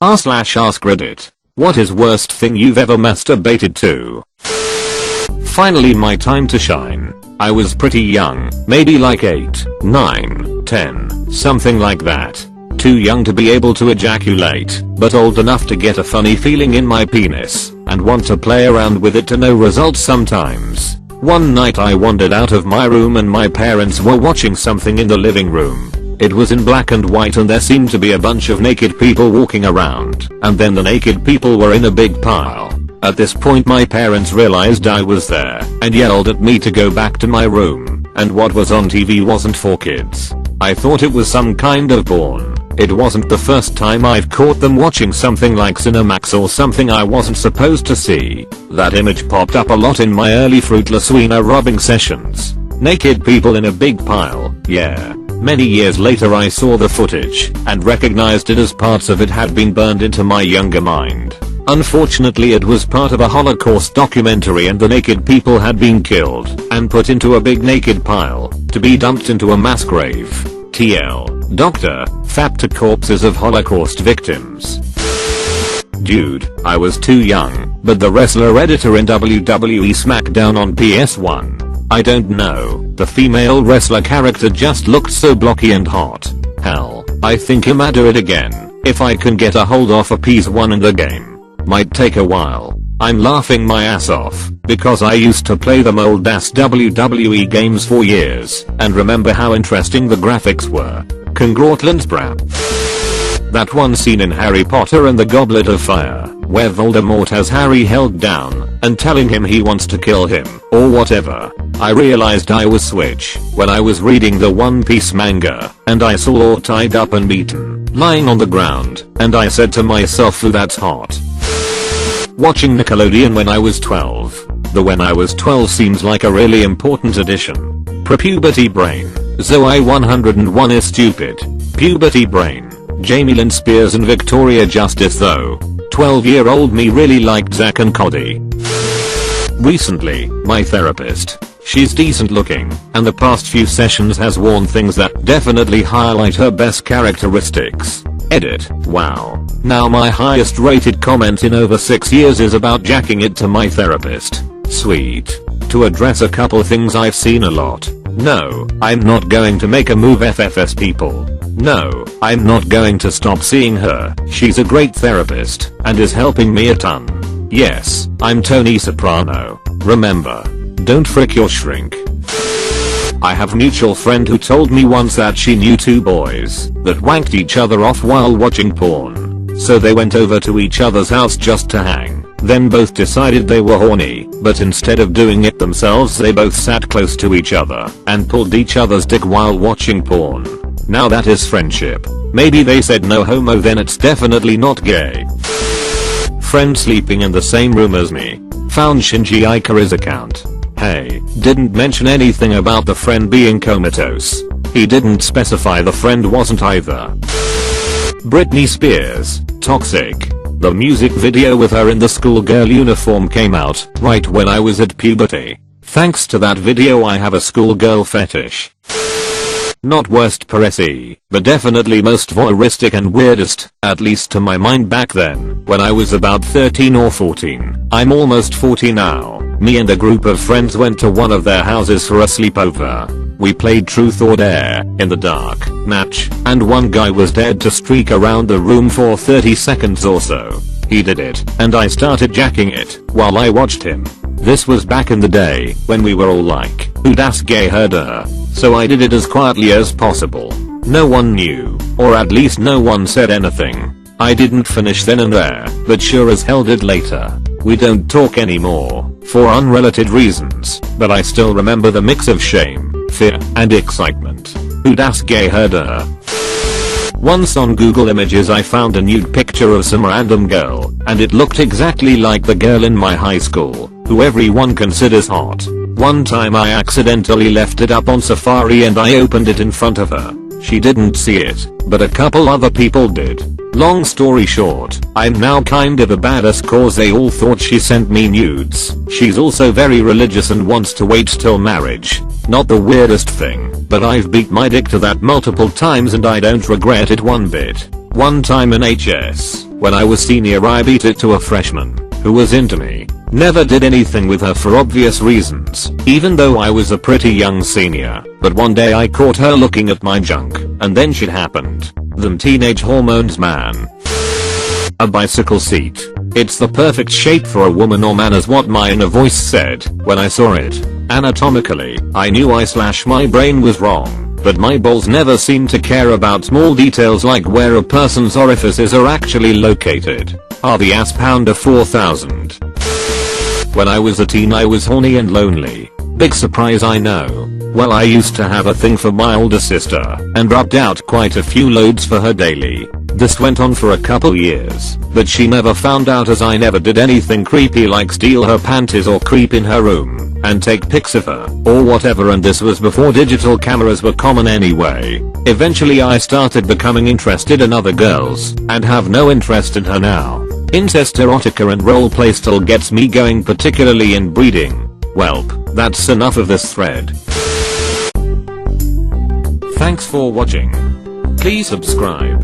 r/AskReddit. What is worst thing you've ever masturbated to? Finally my time to shine. I was pretty young, maybe like 8, 9, 10, something like that. Too young to be able to ejaculate, but old enough to get a funny feeling in my penis, and want to play around with it to no results sometimes. One night I wandered out of my room and my parents were watching something in the living room. It was in black and white and there seemed to be a bunch of naked people walking around, and then the naked people were in a big pile. At this point my parents realized I was there and yelled at me to go back to my room, and what was on TV wasn't for kids. I thought it was some kind of porn. It wasn't the first time I've caught them watching something like Cinemax or something I wasn't supposed to see. That image popped up a lot in my early fruitless wiener rubbing sessions. Naked people in a big pile, yeah. Many years later I saw the footage and recognized it as parts of it had been burned into my younger mind. Unfortunately it was part of a Holocaust documentary and the naked people had been killed and put into a big naked pile to be dumped into a mass grave. TL. Doctor, fap to corpses of Holocaust victims. Dude, I was too young, but the wrestler editor in WWE SmackDown on PS1. I don't know, the female wrestler character just looked so blocky and hot. Hell, I think I'ma do it again, if I can get a hold of a PS1 in the game. Might take a while. I'm laughing my ass off, because I used to play them old ass WWE games for years, and remember how interesting the graphics were. Congratulations brap. That one scene in Harry Potter and the Goblet of Fire, where Voldemort has Harry held down and telling him he wants to kill him, or whatever. I realized I was Switch when I was reading the One Piece manga, and I saw all tied up and beaten, lying on the ground, and I said to myself, "Ooh, that's hot." Watching Nickelodeon when I was 12. The when I was 12 seems like a really important addition. Pre-puberty brain. Zoe 101 is stupid. Puberty brain. Jamie Lynn Spears and Victoria Justice though. 12-year-old me really liked Zack and Cody. Recently, my therapist. She's decent looking, and the past few sessions has worn things that definitely highlight her best characteristics. Edit. Wow. Now my highest rated comment in over 6 years is about jacking it to my therapist. Sweet. To address a couple things I've seen a lot. No, I'm not going to make a move FFS people. No, I'm not going to stop seeing her. She's a great therapist and is helping me a ton. Yes, I'm Tony Soprano. Remember, don't frick your shrink. I have a mutual friend who told me once that she knew two boys that wanked each other off while watching porn. So they went over to each other's house just to hang. Then both decided they were horny, but instead of doing it themselves they both sat close to each other and pulled each other's dick while watching porn. Now that is friendship. Maybe they said no homo, then it's definitely not gay. Friend sleeping in the same room as me. Found Shinji Ikari's account. Hey, didn't mention anything about the friend being comatose. He didn't specify the friend wasn't either. Britney Spears, Toxic. The music video with her in the schoolgirl uniform came out right when I was at puberty. Thanks to that video I have a schoolgirl fetish. Not worst per SE, but definitely most voyeuristic and weirdest, at least to my mind back then, when I was about 13 or 14. I'm almost 40 now. Me and a group of friends went to one of their houses for a sleepover. We played truth or dare, in the dark, match, and one guy was dared to streak around the room for 30 seconds or so. He did it, and I started jacking it, while I watched him. This was back in the day, when we were all like, "Who das gay herder?" So I did it as quietly as possible. No one knew, or at least no one said anything. I didn't finish then and there, but sure as hell did later. We don't talk anymore, for unrelated reasons, but I still remember the mix of shame, fear, and excitement. Who das gay herder? Once on Google Images I found a nude picture of some random girl, and it looked exactly like the girl in my high school, who everyone considers hot. One time I accidentally left it up on Safari and I opened it in front of her. She didn't see it, but a couple other people did. Long story short, I'm now kind of a badass cause they all thought she sent me nudes. She's also very religious and wants to wait till marriage. Not the weirdest thing, but I've beat my dick to that multiple times and I don't regret it one bit. One time in HS. When I was senior I beat it to a freshman who was into me. Never did anything with her for obvious reasons, even though I was a pretty young senior, but one day I caught her looking at my junk, and then shit happened. Them teenage hormones, man. A bicycle seat. It's the perfect shape for a woman or man, is what my inner voice said when I saw it. Anatomically, I knew my brain was wrong, but my balls never seemed to care about small details like where a person's orifices are actually located. The ass pounder 4000. When I was a teen I was horny and lonely. Big surprise, I know. Well, I used to have a thing for my older sister and rubbed out quite a few loads for her daily. This went on for a couple years, but she never found out, as I never did anything creepy like steal her panties or creep in her room and take pics of her or whatever, and this was before digital cameras were common anyway. Eventually I started becoming interested in other girls and have no interest in her now. Incest, erotica and roleplay still gets me going, particularly in breeding. Welp, that's enough of this thread. Thanks for watching. Please subscribe.